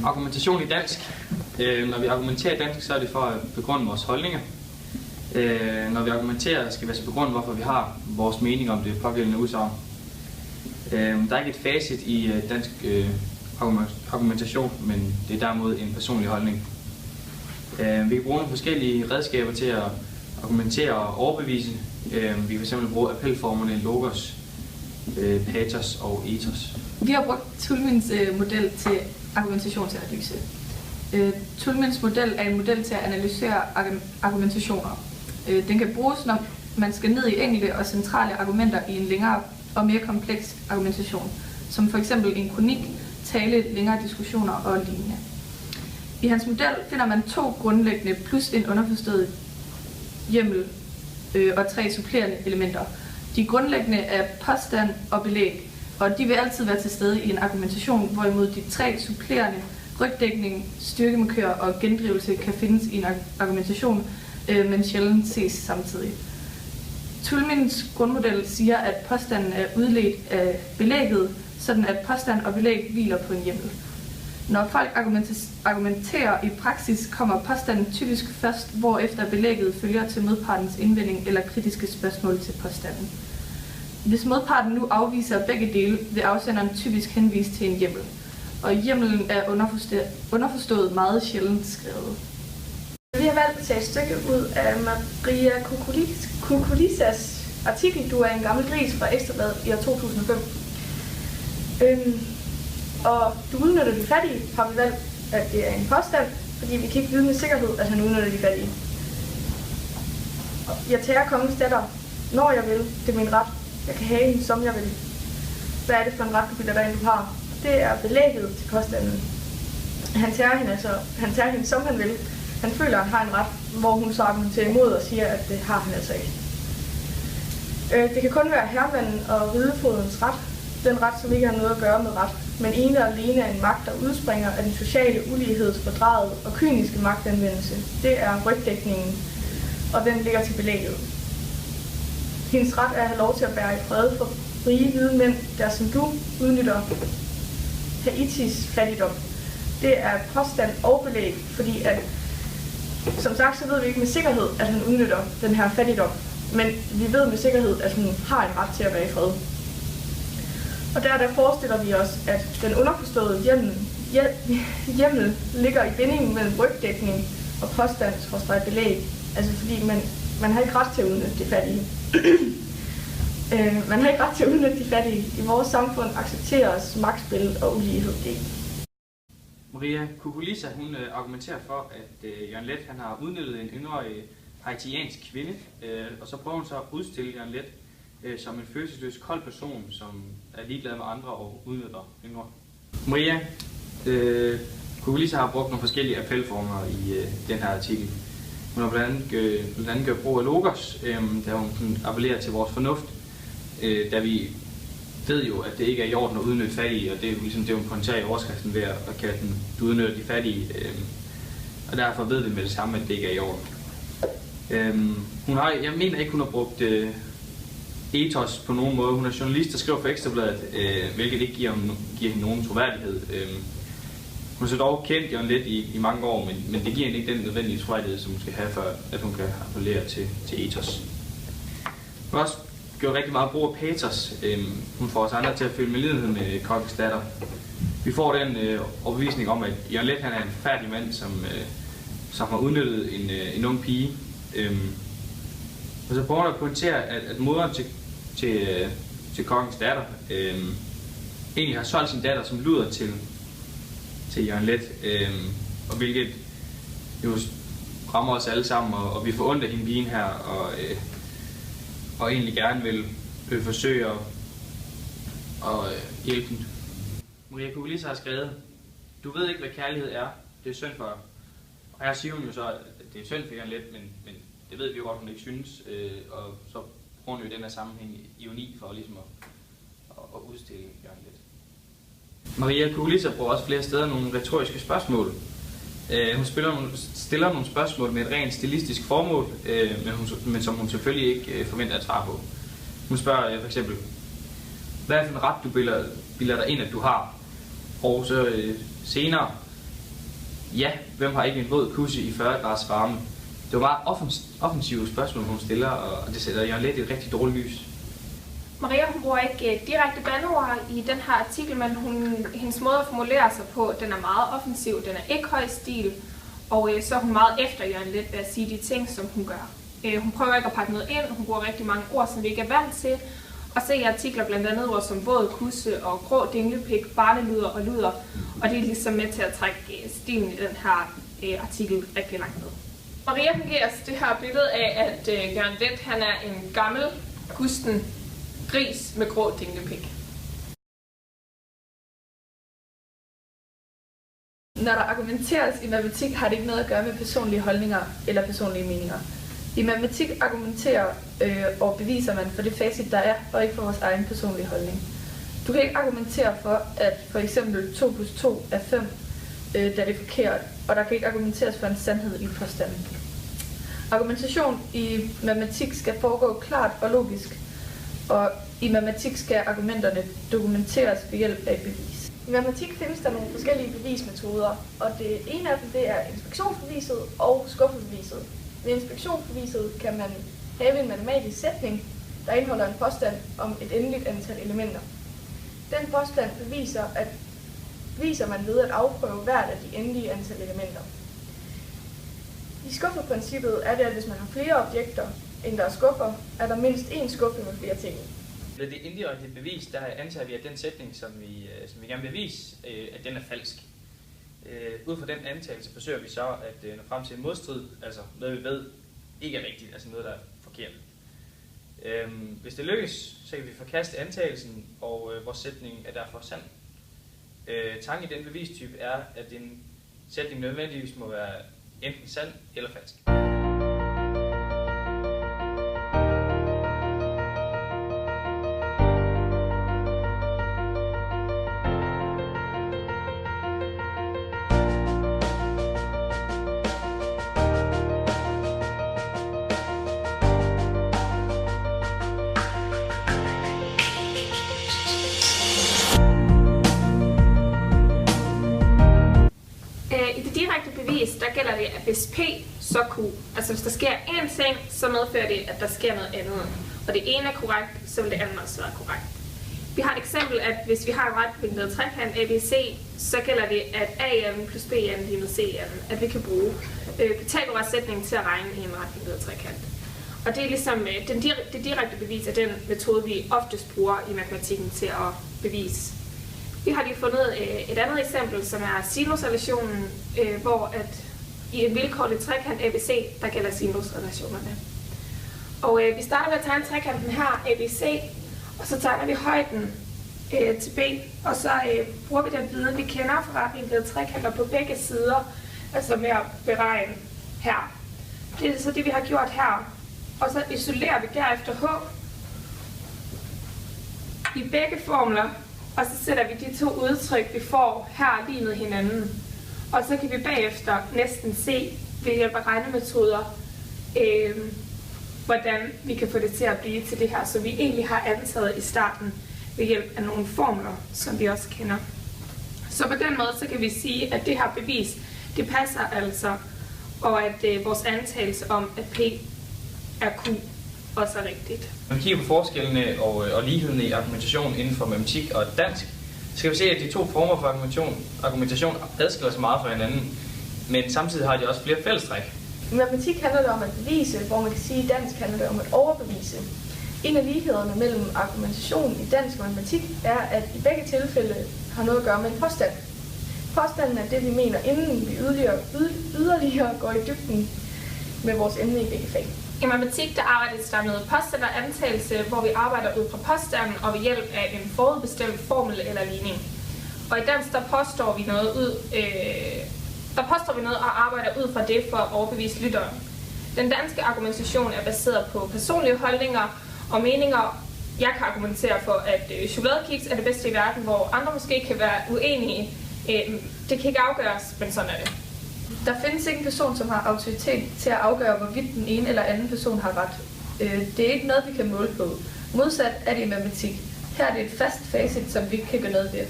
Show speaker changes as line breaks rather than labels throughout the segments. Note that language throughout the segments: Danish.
Argumentation i dansk. Når vi argumenterer i dansk, så er det for at begrunde vores holdninger. Når vi argumenterer, skal vi altså begrunde, hvorfor vi har vores mening om det pågældende udsagn. Der er ikke et facit i dansk argumentation, men det er derimod en personlig holdning. Vi kan bruge nogle forskellige redskaber til at argumentere og overbevise. Vi kan fx bruge appelformerne logos, patos og ethos.
Vi har brugt Toulmins model til argumentationsanalyse. Toulmins model er en model til at analysere argumentationer. Den kan bruges, når man skal ned i enkelte og centrale argumenter i en længere og mere kompleks argumentation, som f.eks. en kronik, tale, længere diskussioner og lignende. I hans model finder man 2 grundlæggende plus en underforstået hjemmel og 3 supplerende elementer. De grundlæggende er påstand og belæg, og de vil altid være til stede i en argumentation, hvorimod de 3 supplerende, rygdækning, styrkemarkør og gendrivelse, kan findes i en argumentation, men sjældent ses samtidig. Toulmins grundmodel siger, at påstanden er udledt af belægget, sådan at påstand og belæg hviler på en hjemmel. Når folk argumenterer i praksis, kommer påstanden typisk først, hvorefter belægget følger til modpartens indvending eller kritiske spørgsmål til påstanden. Hvis modparten nu afviser begge dele, vil afsenderen typisk henvise til en hjemmel, og hjemmelen er underforstået meget sjældent skrevet.
Vi har valgt at tage et stykke ud af Maria Kukulissas artikel, Du er en gammel gris, fra Ekstra Bladet i år 2005. Og du udnytter de fattige, har vi valgt, at det er en påstand, fordi vi kan ikke vide med sikkerhed, at han udnytter de fattige. Jeg tager kongens datter, når jeg vil, det er min ret. Jeg kan have hende, som jeg vil. Hvad er det for en ret, du bilder dig ind, du har? Det er belægget til påstanden. Han tager hende, som han vil. Han føler, at han har en ret, hvor hun så argumenterer imod og siger, at det har han altså ikke. Det kan kun være herremanden og ridefodens ret, den ret, som ikke har noget at gøre med ret, men ene og alene er en magt, der udspringer af den sociale ulighedsfordrejet og kyniske magtanvendelse. Det er rygdækningen, og den ligger til belægget. Hendes ret er at have lov til at bære i fred for rige hvide mænd, der som du udnytter Haitis fattigdom. Det er påstand og belæg, fordi at, som sagt, så ved vi ikke med sikkerhed, at han udnytter den her fattigdom, men vi ved med sikkerhed, at hun har en ret til at være i fred. Og der forestiller vi os, at den underforståede hjemmel ligger i bindingen mellem rygdækning og påstands-belæg. Altså fordi man har ikke ret til at udnytte de fattige. Man har ikke ret til at udnytte de fattige. I vores samfund accepteres magtspil og ulighed.
Maria Kukulissa, hun argumenterer for, at Jørgen Leth han har udnyttet en yngre haitiansk kvinde, og så prøver hun så at udstille Jørgen Leth som en følelsesløs, kold person, som er ligeglad med andre og udnytter yngre. Maria Kukulissa har brugt nogle forskellige appelformer i den her artikel. Hun har blandt andet gjort brug af logos, der hun appellerer til vores fornuft, da vi ved jo, at det ikke er i orden at udnytte fattige, og det er jo ligesom det, hun pointerer i overskriften ved at kalde den, du udnytter de fattige, og derfor ved vi med det samme, at det ikke er i orden. Jeg mener ikke, hun har brugt ethos på nogen måde. Hun er journalist, der skriver for Ekstra Bladet, hvilket ikke giver hende nogen troværdighed. Hun er så dog kendt Jørgen Leth i mange år, men det giver hende ikke den nødvendige troværdighed, som hun skal have, for at hun kan appellere til ethos. Hun har også gjort rigtig meget brug af patos. Hun får os andre til at føle medlidenhed med kongens datter. Vi får den overbevisning om, at Jørgen Leth han er en forfærdelig mand, som har udnyttet en ung pige. Og så prøver hun at pointere, at moderen til kongens datter egentlig har solgt sin datter som luder til Jørgen Leth, og hvilket jo rammer os alle sammen, og vi får ondt af hende pigen her, og egentlig gerne vil forsøge at hjælpe hende. Maria Kukulissa har skrevet, du ved ikke, hvad kærlighed er, det er synd for. Og her siger hun jo så, at det er synd for Jørgen Leth, men det ved vi jo godt, hun ikke synes, og så bruger hun jo i den her sammenhæng ironi for ligesom at udstille Jørgen Leth. Maria Kukulissa bruger også flere steder nogle retoriske spørgsmål. Hun stiller nogle spørgsmål med et rent stilistisk formål, men som hun selvfølgelig ikke forventer at svare på. Hun spørger for eksempel, hvad er det for en ret, du bilder dig ind, at du har? Og så senere Ja, hvem har ikke en våd kusse i 40 graders varme? Det var meget offensive spørgsmål, hun stiller, og det sætter Jørgen Leth i et rigtig dårligt lys.
Maria, hun bruger ikke direkte bandeord i den her artikel, men hendes måde at formulere sig på, den er meget offensiv, den er ikke høj stil, og så er hun meget efter Jørgen Leth ved at sige de ting, som hun gør. Hun prøver ikke at pakke noget ind, hun bruger rigtig mange ord, som vi ikke er vant til, og se i artikler blandt andet ord som våd kusse og grå dinglepik, barneluder og luder, og det er ligesom med til at trække stilen i den her artikel rigtig langt ned. Maria, hun giver os det her billede af, at Jørgen Leth, han er en gammel, gusten gris med grå dinglepik.
Når der argumenteres i matematik, har det ikke noget at gøre med personlige holdninger eller personlige meninger. I matematik argumenterer og beviser man for det facit, der er, og ikke for vores egen personlige holdning. Du kan ikke argumentere for, at for eksempel 2 plus 2 er 5, da det er forkert, og der kan ikke argumenteres for en sandhed i påstanden. Argumentation i matematik skal foregå klart og logisk, og i matematik skal argumenterne dokumenteres ved hjælp af et bevis.
I matematik findes der nogle forskellige bevismetoder, og det ene af dem det er inspektionsbeviset og skuffebeviset. Ved inspektionsbeviset kan man have en matematisk sætning, der indeholder en påstand om et endeligt antal elementer. Den påstand beviser man ved at afprøve hvert af de endelige antal elementer. I skuffeprincippet er det, at hvis man har flere objekter, end der er skuffer, er der mindst én skuffe med flere ting.
Ved det indirekte bevis, der antager vi, at den sætning, som vi gerne vil bevise, at den er falsk. Ud fra den antagelse forsøger vi så at nå frem til en modstrid, altså noget vi ved ikke er rigtigt, altså noget der er forkert. Hvis det lykkes, så kan vi forkaste antagelsen, og vores sætning er derfor sand. Tanken i den bevistype er, at en sætning nødvendigvis må være enten sand eller falsk.
Der gælder det, at hvis P, så Q. Altså hvis der sker én ting, så medfører det, at der sker noget andet. Og det ene er korrekt, så vil det andet også være korrekt. Vi har et eksempel, at hvis vi har en retvinklet trekant ABC, så gælder det, at AM plus BN ligner CM, at vi kan bruge Pythagoras sætning til at regne i en retvinklet trekant. Og det er ligesom det direkte bevis af den metode, vi oftest bruger i matematikken til at bevise. Vi har lige fundet et andet eksempel, som er sinusrelationen, hvor at i en vilkårlig trekant ABC, der gælder sinusrelationerne. Og vi starter med at tegne trekanten her, ABC, og så tegner vi højden til B, og så bruger vi den viden, vi kender fra retvinklede trekanter på begge sider, altså med at beregne her. Det er så det, vi har gjort her, og så isolerer vi derefter H i begge formler, og så sætter vi de to udtryk, vi får her lige med hinanden. Og så kan vi bagefter næsten se ved hjælp af regnemetoder, hvordan vi kan få det til at blive til det her, så vi egentlig har antaget i starten ved hjælp af nogle formler, som vi også kender. Så på den måde så kan vi sige, at det her bevis, det passer altså, og at vores antagelse om, at P er Q, også er rigtigt.
Når vi kigger på forskellene og ligheden i argumentation inden for matematik og dansk, så skal vi se, at de to former for argumentation adskiller sig meget fra hinanden, men samtidig har de også flere fællestræk.
I matematik handler det om at bevise, hvor man kan sige, at i dansk handler det om at overbevise. En af lighederne mellem argumentation i dansk og matematik er, at i begge tilfælde har noget at gøre med en påstand. Påstanden er det, vi mener, inden vi yderligere går i dybden med vores emne i begge fag.
I matematik der arbejdes der med påstand og antagelse, hvor vi arbejder ud fra påstanden og ved hjælp af en forudbestemt formel eller ligning. Og i dansk der påstår vi noget og arbejder ud fra det for at overbevise lytteren. Den danske argumentation er baseret på personlige holdninger og meninger. Jeg kan argumentere for, at chokoladekiks er det bedste i verden, hvor andre måske kan være uenige. Det kan ikke afgøres, men sådan er det.
Der findes ikke en person, som har autoritet til at afgøre, hvorvidt den ene eller anden person har ret. Det er ikke noget, vi kan måle på. Modsat er det i matematik. Her er det et fast facit, som vi ikke kan gøre noget ved.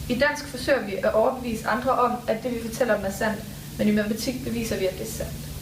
I dansk forsøger vi at overbevise andre om, at det vi fortæller dem er sandt, Men i matematik beviser vi, at det er sandt.